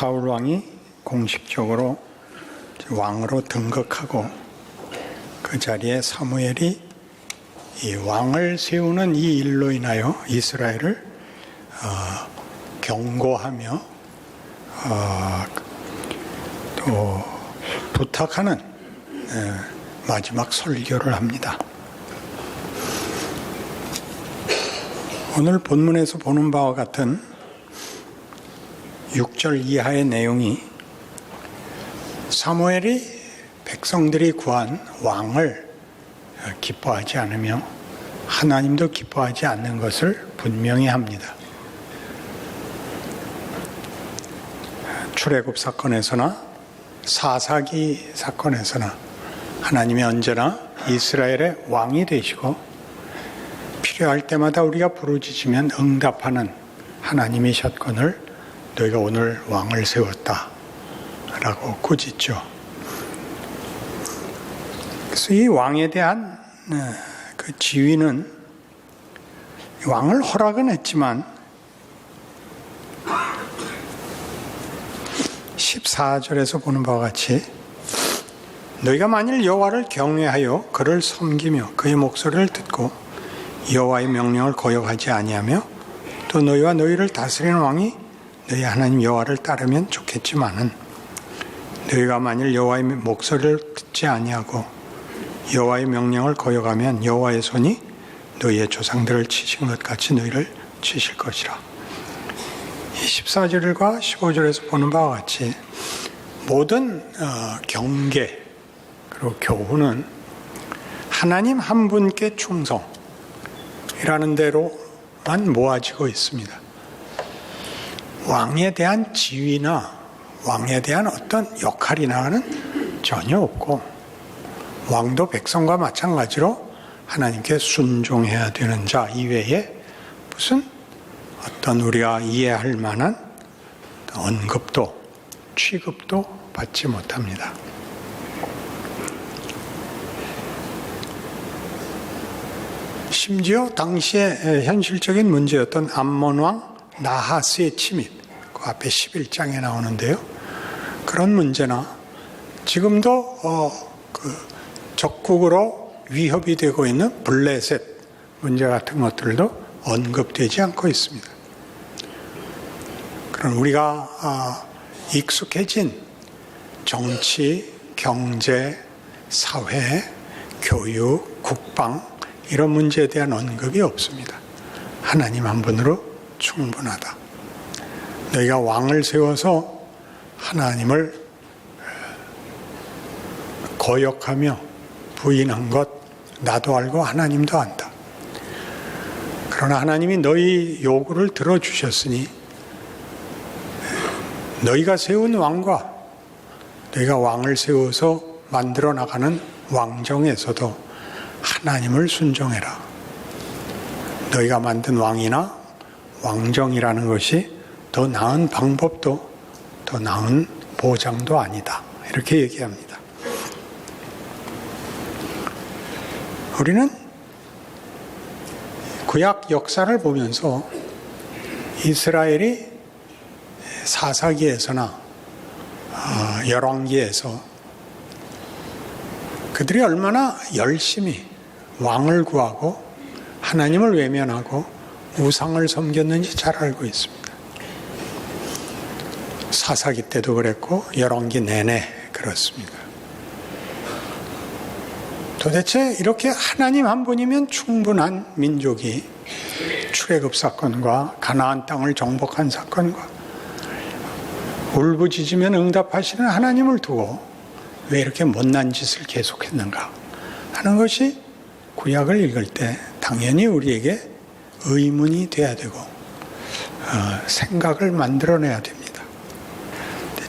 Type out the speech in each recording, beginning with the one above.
사울 왕이 공식적으로 왕으로 등극하고 그 자리에 사무엘이 이 왕을 세우는 이 일로 인하여 이스라엘을 경고하며 또 부탁하는 마지막 설교를 합니다. 오늘 본문에서 보는 바와 같은 6절 이하의 내용이 사무엘이 백성들이 구한 왕을 기뻐하지 않으며 하나님도 기뻐하지 않는 것을 분명히 합니다. 출애굽 사건에서나 사사기 사건에서나 하나님이 언제나 이스라엘의 왕이 되시고 필요할 때마다 우리가 부르짖으면 응답하는 하나님이셨거늘 너희가 오늘 왕을 세웠다 라고 꾸짖죠. 그래서 이 왕에 대한 그 지위는 왕을 허락은 했지만 14절에서 보는 바와 같이 너희가 만일 여호와를 경외하여 그를 섬기며 그의 목소리를 듣고 여호와의 명령을 거역하지 아니하며 또 너희와 너희를 다스리는 왕이 너희 하나님 여호와를 따르면 좋겠지만은 너희가 만일 여호와의 목소리를 듣지 아니하고 여호와의 명령을 거역하면 여호와의 손이 너희의 조상들을 치신 것 같이 너희를 치실 것이라. 이 14절과 15절에서 보는 바와 같이 모든 경계 그리고 교훈은 하나님 한 분께 충성이라는 대로만 모아지고 있습니다. 왕에 대한 지위나 왕에 대한 어떤 역할이나는 전혀 없고 왕도 백성과 마찬가지로 하나님께 순종해야 되는 자 이외에 무슨 어떤 우리가 이해할 만한 언급도 취급도 받지 못합니다. 심지어 당시의 현실적인 문제였던 암몬 왕 나하스의 침입, 그 앞에 11장에 나오는데요. 그런 문제나 지금도 적국으로 위협이 되고 있는 블레셋 문제 같은 것들도 언급되지 않고 있습니다. 그런 우리가 익숙해진 정치, 경제, 사회, 교육, 국방 이런 문제에 대한 언급이 없습니다. 하나님 한 분으로 충분하다. 너희가 왕을 세워서 하나님을 거역하며 부인한 것 나도 알고 하나님도 안다. 그러나 하나님이 너희 요구를 들어주셨으니 너희가 세운 왕과 너희가 왕을 세워서 만들어 나가는 왕정에서도 하나님을 순종해라. 너희가 만든 왕이나 왕정이라는 것이 더 나은 방법도 더 나은 보장도 아니다. 이렇게 얘기합니다. 우리는 구약 역사를 보면서 이스라엘이 사사기에서나 열왕기에서 그들이 얼마나 열심히 왕을 구하고 하나님을 외면하고 우상을 섬겼는지 잘 알고 있습니다. 사사기 때도 그랬고 열왕기 내내 그렇습니다. 도대체 이렇게 하나님 한 분이면 충분한 민족이 출애굽 사건과 가나안 땅을 정복한 사건과 울부짖으면 응답하시는 하나님을 두고 왜 이렇게 못난 짓을 계속했는가 하는 것이 구약을 읽을 때 당연히 우리에게 의문이 돼야 되고 생각을 만들어내야 됩니다.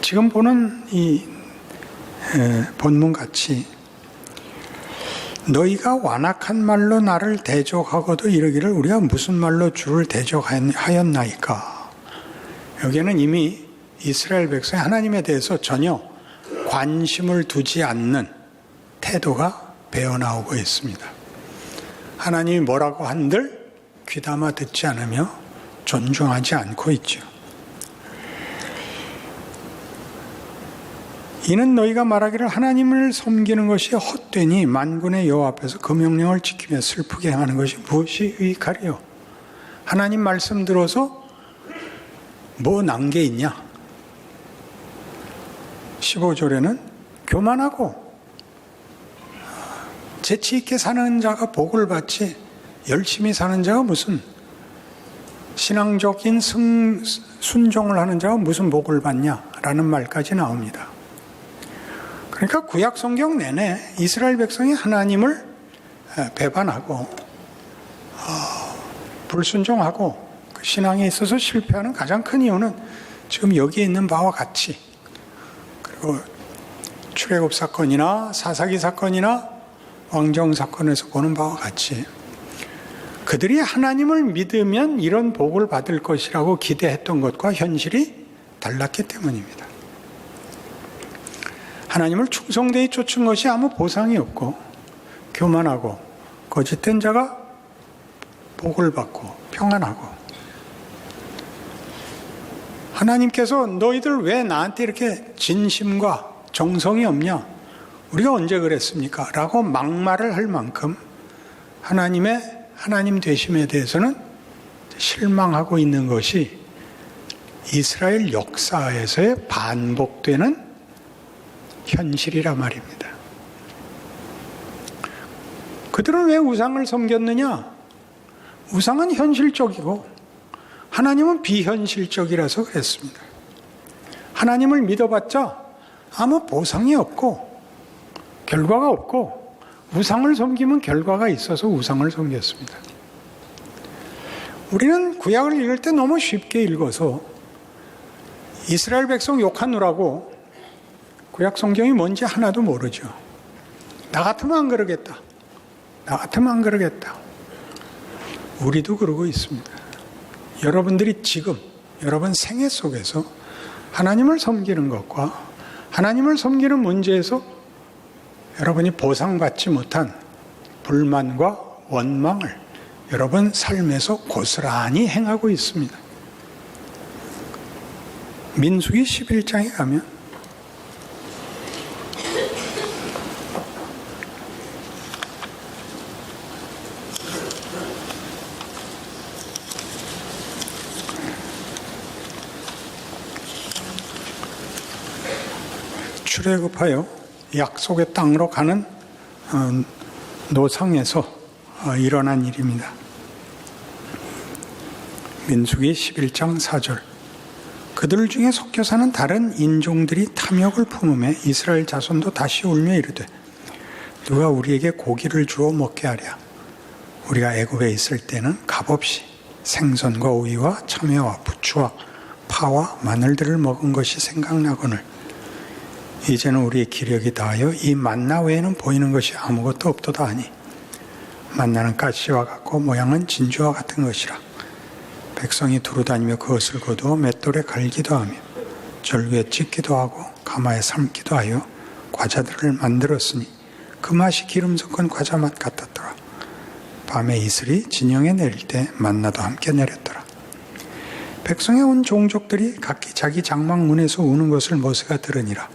지금 보는 이 본문같이 너희가 완악한 말로 나를 대적하고도 이르기를 우리가 무슨 말로 주를 대적하였나이까. 여기에는 이미 이스라엘 백성이 하나님에 대해서 전혀 관심을 두지 않는 태도가 배어나오고 있습니다. 하나님이 뭐라고 한들 귀담아 듣지 않으며 존중하지 않고 있죠. 이는 너희가 말하기를 하나님을 섬기는 것이 헛되니 만군의 여호와 앞에서 그 명령을 지키며 슬프게 행하는 것이 무엇이 유익하리요? 하나님 말씀 들어서 뭐 난 게 있냐? 15절에는 교만하고 재치 있게 사는 자가 복을 받지 열심히 사는 자가 무슨 신앙적인 순종을 하는 자가 무슨 복을 받냐라는 말까지 나옵니다. 그러니까 구약 성경 내내 이스라엘 백성이 하나님을 배반하고 불순종하고 그 신앙에 있어서 실패하는 가장 큰 이유는 지금 여기에 있는 바와 같이, 그리고 출애굽 사건이나 사사기 사건이나 왕정 사건에서 보는 바와 같이 그들이 하나님을 믿으면 이런 복을 받을 것이라고 기대했던 것과 현실이 달랐기 때문입니다. 하나님을 충성되이 쫓은 것이 아무 보상이 없고 교만하고 거짓된 자가 복을 받고 평안하고, 하나님께서 너희들 왜 나한테 이렇게 진심과 정성이 없냐? 우리가 언제 그랬습니까? 라고 막말을 할 만큼 하나님 되심에 대해서는 실망하고 있는 것이 이스라엘 역사에서의 반복되는 현실이라 말입니다. 그들은 왜 우상을 섬겼느냐? 우상은 현실적이고 하나님은 비현실적이라서 그랬습니다. 하나님을 믿어봤자 아무 보상이 없고 결과가 없고, 우상을 섬기면 결과가 있어서 우상을 섬겼습니다. 우리는 구약을 읽을 때 너무 쉽게 읽어서 이스라엘 백성 욕하느라고 구약 성경이 뭔지 하나도 모르죠. 나 같으면 안 그러겠다. 나 같으면 안 그러겠다. 우리도 그러고 있습니다. 여러분들이 지금 여러분 생애 속에서 하나님을 섬기는 것과 하나님을 섬기는 문제에서 여러분이 보상받지 못한 불만과 원망을 여러분 삶에서 고스란히 행하고 있습니다. 민수기 11장에 가면 출애굽하여 약속의 땅으로 가는 노상에서 일어난 일입니다. 민수기 11장 4절. 그들 중에 섞여 사는 다른 인종들이 탐욕을 품음에 이스라엘 자손도 다시 울며 이르되 누가 우리에게 고기를 주어 먹게 하랴. 우리가 애굽에 있을 때는 값없이 생선과 오이와 참외와 부추와 파와 마늘들을 먹은 것이 생각나거늘 이제는 우리의 기력이 다하여 이 만나 외에는 보이는 것이 아무것도 없도다 하니 만나는 가시와 같고 모양은 진주와 같은 것이라. 백성이 두루다니며 그것을 거두어 맷돌에 갈기도 하며 절구에 찢기도 하고 가마에 삶기도 하여 과자들을 만들었으니 그 맛이 기름 섞은 과자 맛 같았더라. 밤에 이슬이 진영에 내릴 때 만나도 함께 내렸더라. 백성의 온 종족들이 각기 자기 장막 문에서 우는 것을 모세가 들으니라.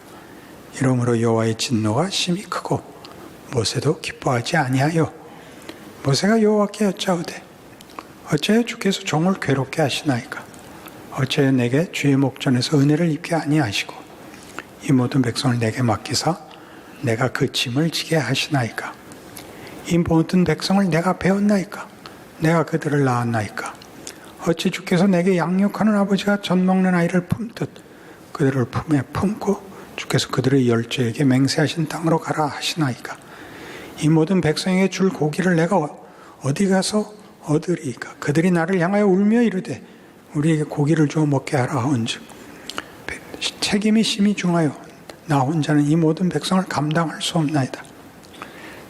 이러므로 여호와의 진노가 심히 크고 모세도 기뻐하지 아니하여 모세가 여호와께 여짜오되 어찌하여 주께서 종을 괴롭게 하시나이까? 어찌하여 내게 주의 목전에서 은혜를 입게 아니하시고 이 모든 백성을 내게 맡기사 내가 그 짐을 지게 하시나이까? 이 모든 백성을 내가 배웠나이까? 내가 그들을 낳았나이까? 어찌 주께서 내게 양육하는 아버지가 젖 먹는 아이를 품듯 그들을 품에 품고 주께서 그들의 열조에게 맹세하신 땅으로 가라 하시나이까? 이 모든 백성에게 줄 고기를 내가 어디 가서 얻으리이까? 그들이 나를 향하여 울며 이르되 우리에게 고기를 주어 먹게 하라 하온즉 책임이 심히 중하여 나 혼자는 이 모든 백성을 감당할 수 없나이다.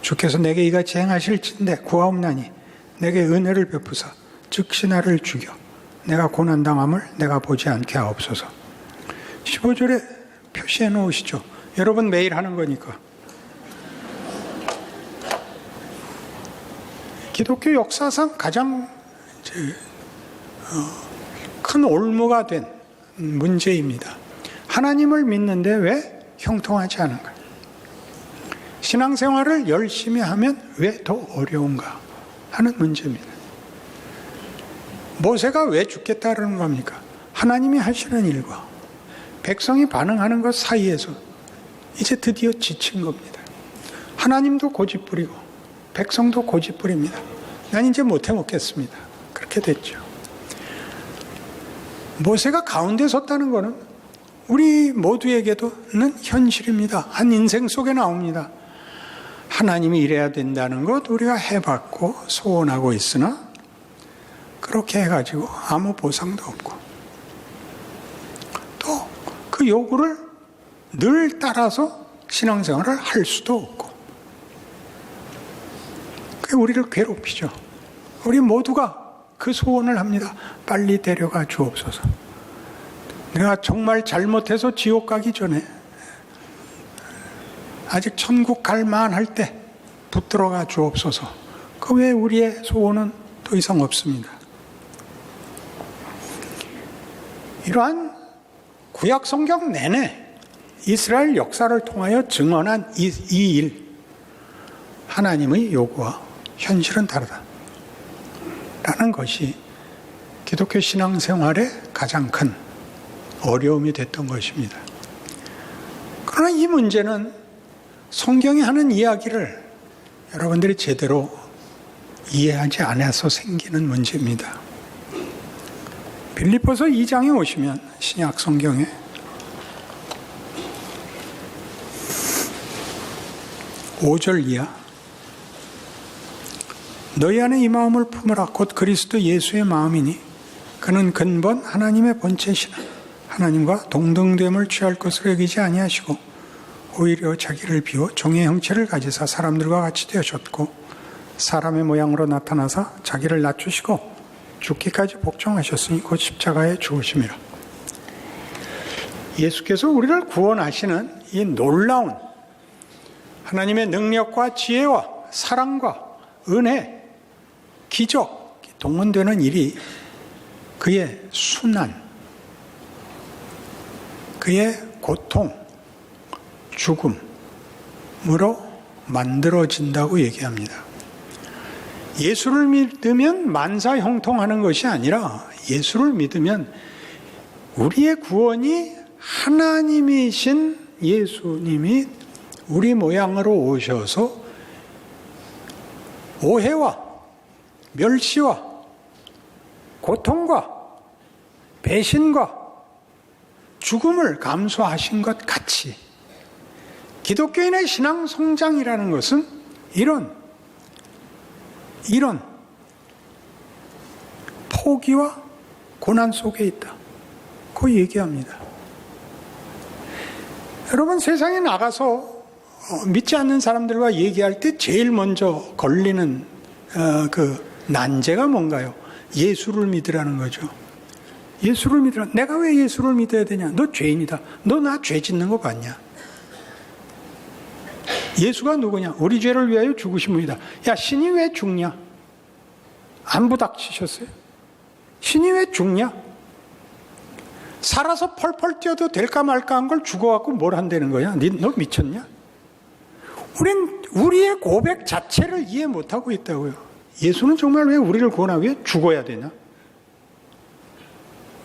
주께서 내게 이같이 행하실진대 구하옵나니 내게 은혜를 베푸사 즉시 나를 죽여 내가 고난당함을 내가 보지 않게 하옵소서. 15절에 표시해 놓으시죠. 여러분 매일 하는 거니까. 기독교 역사상 가장 큰 올무가 된 문제입니다. 하나님을 믿는데 왜 형통하지 않은 거예요. 신앙생활을 열심히 하면 왜 더 어려운가 하는 문제입니다. 모세가 왜 죽겠다는 겁니까? 하나님이 하시는 일과 백성이 반응하는 것 사이에서 이제 드디어 지친 겁니다. 하나님도 고집부리고 백성도 고집부립니다. 난 이제 못해 먹겠습니다. 그렇게 됐죠. 모세가 가운데 섰다는 것은 우리 모두에게도는 현실입니다. 한 인생 속에 나옵니다. 하나님이 이래야 된다는 것 우리가 해봤고 소원하고 있으나 그렇게 해가지고 아무 보상도 없고 또 그 요구를 늘 따라서 신앙생활을 할 수도 없고 그게 우리를 괴롭히죠. 우리 모두가 그 소원을 합니다. 빨리 데려가 주옵소서. 내가 정말 잘못해서 지옥 가기 전에 아직 천국 갈 만할 때 붙들어가 주옵소서. 그 외에 우리의 소원은 더 이상 없습니다. 이러한 구약 성경 내내 이스라엘 역사를 통하여 증언한 이 일, 하나님의 요구와 현실은 다르다 라는 것이 기독교 신앙생활의 가장 큰 어려움이 됐던 것입니다. 그러나 이 문제는 성경이 하는 이야기를 여러분들이 제대로 이해하지 않아서 생기는 문제입니다. 빌립보서 2장에 오시면 신약 성경에 (5절) 이하 너희 안에 이 마음을 품으라 곧 그리스도 예수의 마음이니 그는 근본 하나님의 본체시나 하나님과 동등됨을 취할 것으로 여기지 아니하시고 오히려 자기를 비워 종의 형체를 가지사 사람들과 같이 되어졌고 사람의 모양으로 나타나사 자기를 낮추시고 죽기까지 복종하셨으니 곧 십자가에 죽으심이라. 예수께서 우리를 구원하시는 이 놀라운 하나님의 능력과 지혜와 사랑과 은혜, 기적, 동원되는 일이 그의 순환, 그의 고통, 죽음으로 만들어진다고 얘기합니다. 예수를 믿으면 만사 형통하는 것이 아니라 예수를 믿으면 우리의 구원이 하나님이신 예수님이 우리 모양으로 오셔서 오해와 멸시와 고통과 배신과 죽음을 감수하신 것 같이 기독교인의 신앙 성장이라는 것은 이런 포기와 고난 속에 있다. 그 얘기합니다. 여러분 세상에 나가서 믿지 않는 사람들과 얘기할 때 제일 먼저 걸리는 그 난제가 뭔가요? 예수를 믿으라는 거죠. 예수를 믿으라. 내가 왜 예수를 믿어야 되냐? 너 죄인이다. 너 나 죄 짓는 거 봤냐? 예수가 누구냐? 우리 죄를 위하여 죽으신 분이다. 야, 신이 왜 죽냐? 안 부닥치셨어요? 신이 왜 죽냐? 살아서 펄펄 뛰어도 될까 말까 한 걸 죽어갖고 뭘 한다는 거야? 너 미쳤냐? 우린 우리의 고백 자체를 이해 못하고 있다고요. 예수는 정말 왜 우리를 구원하기 위해 죽어야 되냐?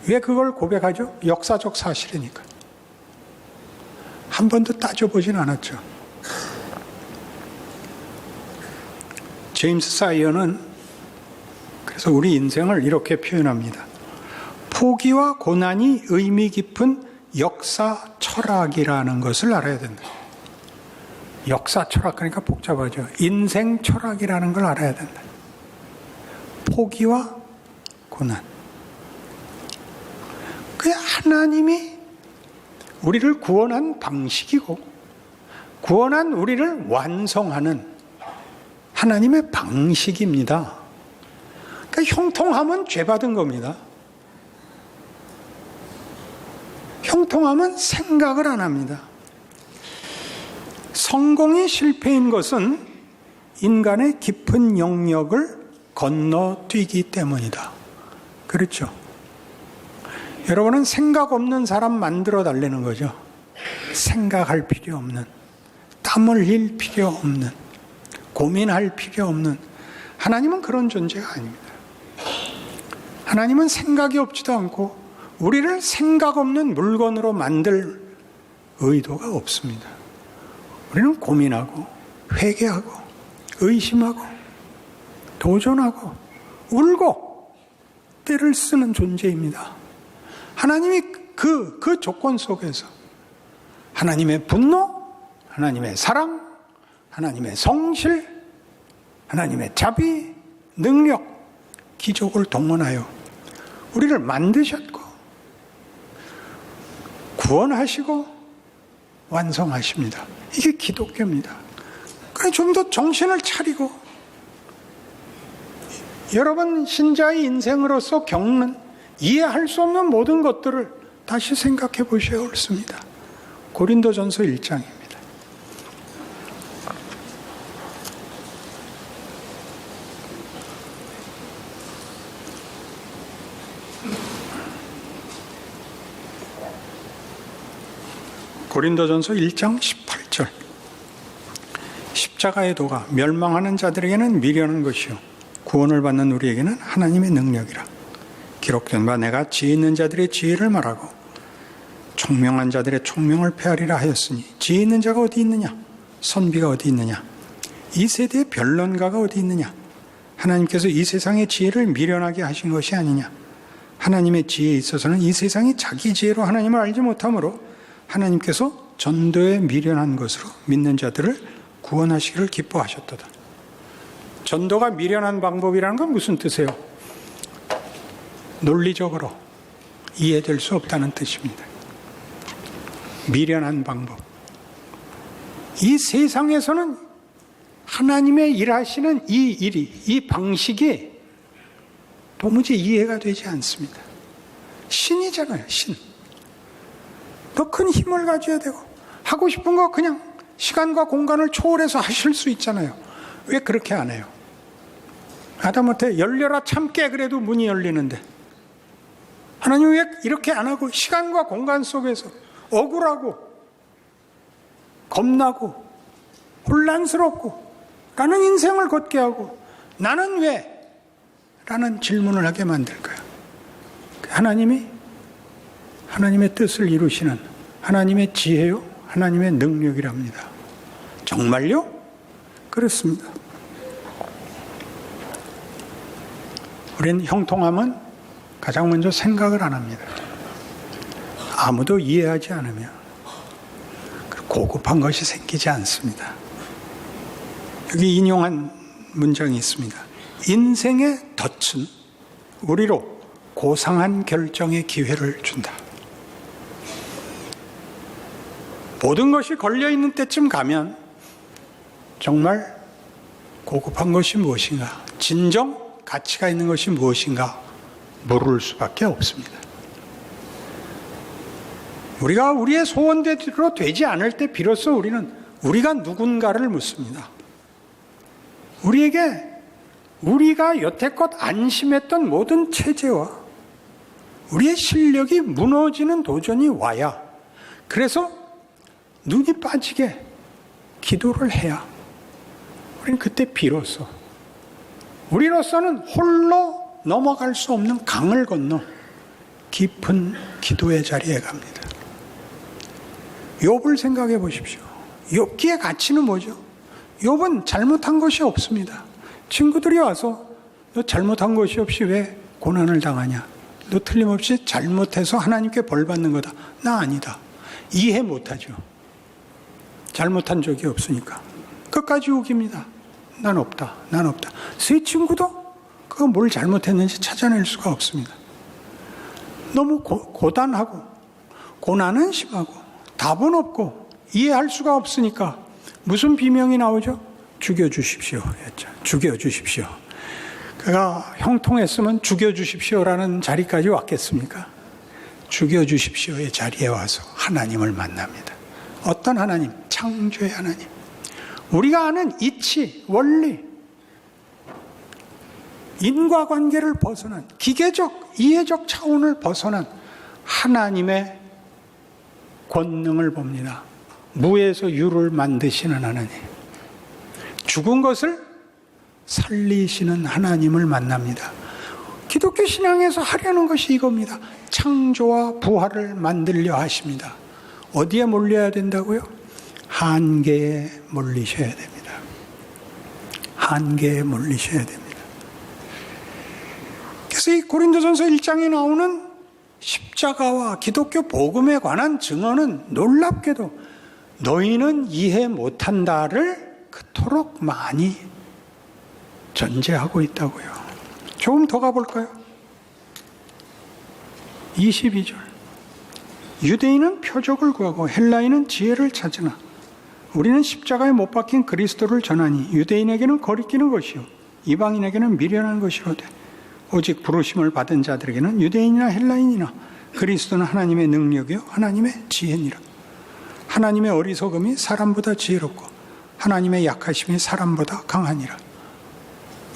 왜 그걸 고백하죠? 역사적 사실이니까. 한 번도 따져보진 않았죠. 제임스 사이어는 그래서 우리 인생을 이렇게 표현합니다. 포기와 고난이 의미 깊은 역사 철학이라는 것을 알아야 된다. 역사 철학, 그러니까 복잡하죠. 인생 철학이라는 걸 알아야 된다. 포기와 고난. 그게 하나님이 우리를 구원한 방식이고 구원한 우리를 완성하는 하나님의 방식입니다. 그러니까 형통하면 죄 받은 겁니다. 형통하면 생각을 안 합니다. 성공이 실패인 것은 인간의 깊은 영역을 건너뛰기 때문이다. 그렇죠? 여러분은 생각 없는 사람 만들어 달라는 거죠. 생각할 필요 없는, 땀 흘릴 필요 없는, 고민할 필요 없는, 하나님은 그런 존재가 아닙니다. 하나님은 생각이 없지도 않고 우리를 생각 없는 물건으로 만들 의도가 없습니다. 우리는 고민하고 회개하고 의심하고 도전하고 울고 때를 쓰는 존재입니다. 하나님이 그 조건 속에서 하나님의 분노, 하나님의 사랑, 하나님의 성실, 하나님의 자비, 능력, 기적을 동원하여 우리를 만드셨고 구원하시고 완성하십니다. 이게 기독교입니다. 그러니 좀 더 정신을 차리고 여러분 신자의 인생으로서 겪는 이해할 수 없는 모든 것들을 다시 생각해 보셔야 옳습니다. 고린도전서 1장입니다. 고린도전서 1장 18절. 십자가의 도가 멸망하는 자들에게는 미련한 것이요 구원을 받는 우리에게는 하나님의 능력이라. 기록된 바 내가 지혜 있는 자들의 지혜를 말하고 총명한 자들의 총명을 폐하리라 하였으니 지혜 있는 자가 어디 있느냐? 선비가 어디 있느냐? 이 세대의 변론가가 어디 있느냐? 하나님께서 이 세상의 지혜를 미련하게 하신 것이 아니냐? 하나님의 지혜에 있어서는 이 세상이 자기 지혜로 하나님을 알지 못하므로 하나님께서 전도에 미련한 것으로 믿는 자들을 구원하시기를 기뻐하셨도다. 전도가 미련한 방법이라는 건 무슨 뜻이에요? 논리적으로 이해될 수 없다는 뜻입니다. 미련한 방법. 이 세상에서는 하나님의 일하시는 이 일이, 이 방식이 도무지 이해가 되지 않습니다. 신이잖아요, 신. 더 큰 힘을 가져야 되고 하고 싶은 거 그냥 시간과 공간을 초월해서 하실 수 있잖아요. 왜 그렇게 안 해요? 하다못해 열려라 참깨 그래도 문이 열리는데 하나님 왜 이렇게 안 하고 시간과 공간 속에서 억울하고 겁나고 혼란스럽고 라는 인생을 걷게 하고 나는 왜? 라는 질문을 하게 만들까요? 하나님의 뜻을 이루시는 하나님의 지혜요, 하나님의 능력이랍니다. 정말요? 그렇습니다. 우리는 형통하면 가장 먼저 생각을 안 합니다. 아무도 이해하지 않으면 고급한 것이 생기지 않습니다. 여기 인용한 문장이 있습니다. 인생의 덫은 우리로 고상한 결정의 기회를 준다. 모든 것이 걸려있는 때쯤 가면 정말 고급한 것이 무엇인가, 진정 가치가 있는 것이 무엇인가 모를 수밖에 없습니다. 우리가 우리의 소원대로 되지 않을 때 비로소 우리는 우리가 누군가를 묻습니다. 우리에게 우리가 여태껏 안심했던 모든 체제와 우리의 실력이 무너지는 도전이 와야, 그래서 눈이 빠지게 기도를 해야 우리는 그때 비로소 우리로서는 홀로 넘어갈 수 없는 강을 건너 깊은 기도의 자리에 갑니다. 욥을 생각해 보십시오. 욥기의 가치는 뭐죠? 욥은 잘못한 것이 없습니다. 친구들이 와서 너 잘못한 것이 없이 왜 고난을 당하냐? 너 틀림없이 잘못해서 하나님께 벌 받는 거다. 나 아니다. 이해 못하죠. 잘못한 적이 없으니까. 끝까지 우깁니다. 난 없다. 난 없다. 세 친구도 그가 뭘 잘못했는지 찾아낼 수가 없습니다. 너무 고단하고 고난은 심하고 답은 없고 이해할 수가 없으니까 무슨 비명이 나오죠? 죽여주십시오. 죽여주십시오. 그가 형통했으면 죽여주십시오라는 자리까지 왔겠습니까? 죽여주십시오의 자리에 와서 하나님을 만납니다. 어떤 하나님? 창조의 하나님. 우리가 아는 이치, 원리, 인과관계를 벗어난 기계적, 이해적 차원을 벗어난 하나님의 권능을 봅니다. 무에서 유를 만드시는 하나님, 죽은 것을 살리시는 하나님을 만납니다. 기독교 신앙에서 하려는 것이 이겁니다. 창조와 부활을 만들려 하십니다. 어디에 몰려야 된다고요? 한계에 몰리셔야 됩니다. 한계에 몰리셔야 됩니다. 그래서 이 고린도전서 1장에 나오는 십자가와 기독교 복음에 관한 증언은 놀랍게도 너희는 이해 못한다를 그토록 많이 전제하고 있다고요. 조금 더 가볼까요? 22절. 유대인은 표적을 구하고 헬라인은 지혜를 찾으나 우리는 십자가에 못 박힌 그리스도를 전하니 유대인에게는 거리끼는 것이요 이방인에게는 미련한 것이로되 오직 부르심을 받은 자들에게는 유대인이나 헬라인이나 그리스도는 하나님의 능력이요 하나님의 지혜니라. 하나님의 어리석음이 사람보다 지혜롭고 하나님의 약하심이 사람보다 강하니라.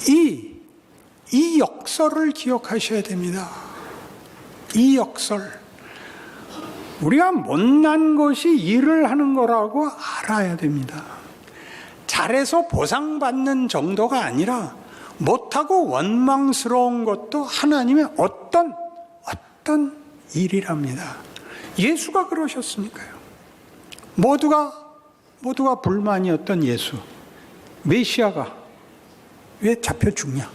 이 역설을 기억하셔야 됩니다. 이 역설. 우리가 못난 것이 일을 하는 거라고 알아야 됩니다. 잘해서 보상받는 정도가 아니라 못하고 원망스러운 것도 하나님의 어떤 일이랍니다. 예수가 그러셨으니까요. 모두가 불만이었던 예수. 메시아가 왜 잡혀 죽냐?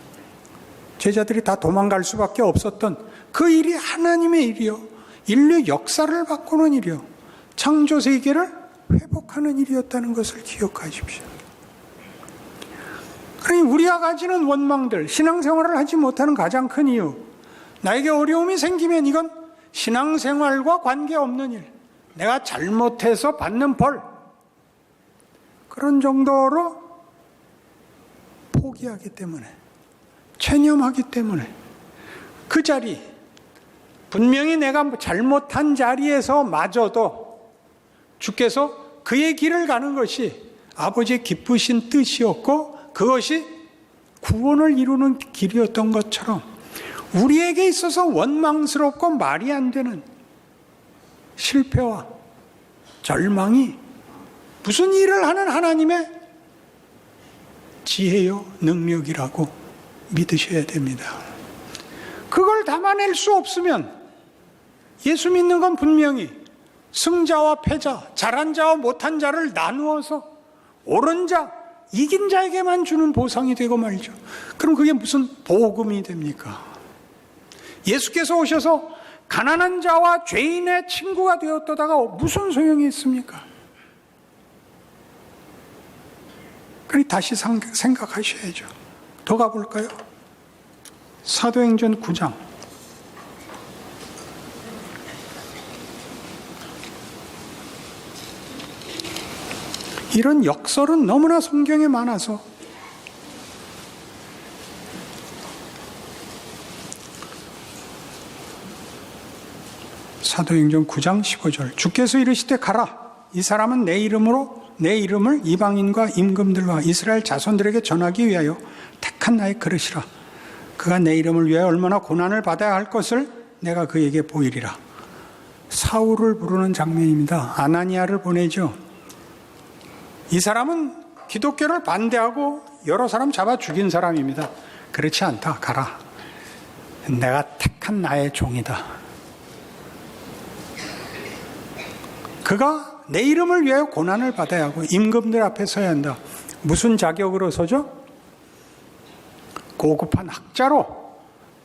제자들이 다 도망갈 수밖에 없었던 그 일이 하나님의 일이요. 인류 역사를 바꾸는 일이요. 창조 세계를 회복하는 일이었다는 것을 기억하십시오. 그러니 우리가 가지는 원망들, 신앙생활을 하지 못하는 가장 큰 이유, 나에게 어려움이 생기면 이건 신앙생활과 관계없는 일, 내가 잘못해서 받는 벌, 그런 정도로 포기하기 때문에, 체념하기 때문에 그 자리, 분명히 내가 잘못한 자리에서 마저도 주께서 그의 길을 가는 것이 아버지의 기쁘신 뜻이었고 그것이 구원을 이루는 길이었던 것처럼 우리에게 있어서 원망스럽고 말이 안 되는 실패와 절망이 무슨 일을 하는 하나님의 지혜요 능력이라고 믿으셔야 됩니다. 그걸 담아낼 수 없으면 예수 믿는 건 분명히 승자와 패자, 잘한 자와 못한 자를 나누어서 옳은 자, 이긴 자에게만 주는 보상이 되고 말이죠. 그럼 그게 무슨 복음이 됩니까? 예수께서 오셔서 가난한 자와 죄인의 친구가 되었다가 무슨 소용이 있습니까? 그러니 다시 생각하셔야죠. 더 가볼까요? 사도행전 9장. 이런 역설은 너무나 성경에 많아서 사도행전 9장 15절. 주께서 이르시되 가라. 이 사람은 내 이름을 이방인과 임금들과 이스라엘 자손들에게 전하기 위하여 택한 나의 그릇이라. 그가 내 이름을 위하여 얼마나 고난을 받아야 할 것을 내가 그에게 보이리라. 사울을 부르는 장면입니다. 아나니아를 보내죠. 이 사람은 기독교를 반대하고 여러 사람 잡아 죽인 사람입니다. 그렇지 않다. 가라. 내가 택한 나의 종이다. 그가 내 이름을 위하여 고난을 받아야 하고 임금들 앞에 서야 한다. 무슨 자격으로 서죠? 고급한 학자로,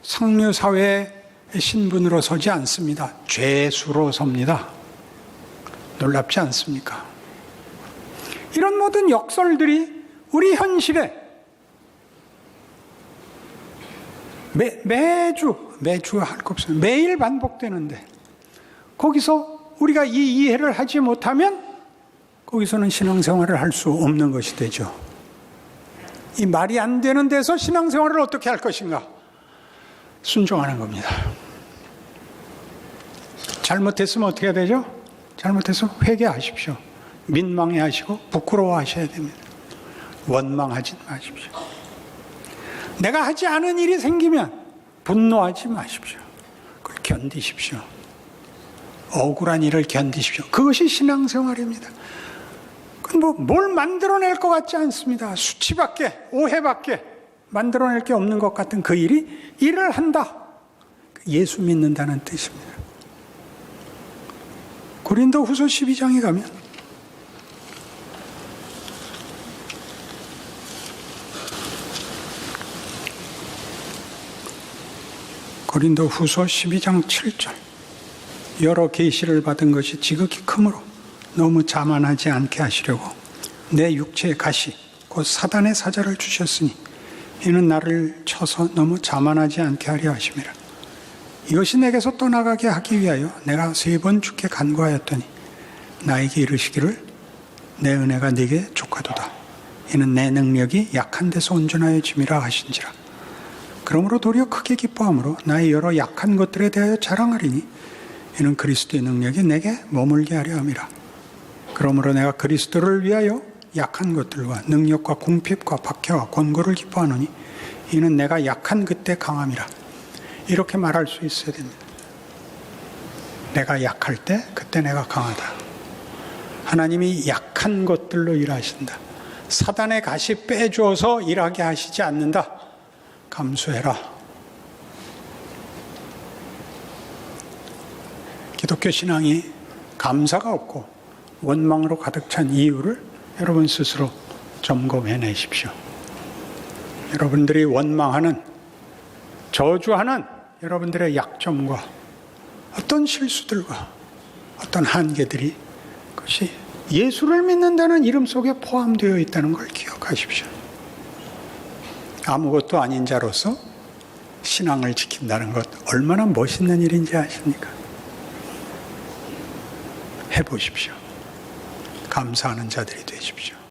상류사회의 신분으로 서지 않습니다. 죄수로 섭니다. 놀랍지 않습니까? 이런 모든 역설들이 우리 현실에 매주 할 거 없어요. 매일 반복되는데 거기서 우리가 이 이해를 하지 못하면 거기서는 신앙생활을 할 수 없는 것이 되죠. 이 말이 안 되는 데서 신앙생활을 어떻게 할 것인가? 순종하는 겁니다. 잘못했으면 어떻게 해야 되죠? 잘못해서 회개하십시오. 민망해 하시고 부끄러워하셔야 됩니다. 원망하지 마십시오. 내가 하지 않은 일이 생기면 분노하지 마십시오. 그걸 견디십시오. 억울한 일을 견디십시오. 그것이 신앙생활입니다. 뭘 만들어낼 것 같지 않습니다. 수치밖에, 오해밖에 만들어낼 게 없는 것 같은 그 일을 한다. 예수 믿는다는 뜻입니다. 고린도후서 12장에 가면 고린도후서 12장 7절 여러 계시를 받은 것이 지극히 크므로 너무 자만하지 않게 하시려고 내 육체의 가시 곧 사단의 사자를 주셨으니 이는 나를 쳐서 너무 자만하지 않게 하려 하심이라. 이것이 내게서 떠나가게 하기 위하여 내가 3번 주께 간구하였더니 나에게 이르시기를 내 은혜가 네게 족하도다. 이는 내 능력이 약한 데서 온전하여 짐이라 하신지라. 그러므로 도리어 크게 기뻐함으로 나의 여러 약한 것들에 대하여 자랑하리니 이는 그리스도의 능력이 내게 머물게 하려 함이라. 그러므로 내가 그리스도를 위하여 약한 것들과 능력과 궁핍과 박해와 권고를 기뻐하노니 이는 내가 약한 그때 강함이라. 이렇게 말할 수 있어야 됩니다. 내가 약할 때 그때 내가 강하다. 하나님이 약한 것들로 일하신다. 사단의 가시 빼주어서 일하게 하시지 않는다. 감수해라. 기독교 신앙이 감사가 없고 원망으로 가득 찬 이유를 여러분 스스로 점검해내십시오. 여러분들이 원망하는, 저주하는 여러분들의 약점과 어떤 실수들과 어떤 한계들이 그것이 예수를 믿는다는 이름 속에 포함되어 있다는 걸 기억하십시오. 아무것도 아닌 자로서 신앙을 지킨다는 것 얼마나 멋있는 일인지 아십니까? 해보십시오. 감사하는 자들이 되십시오.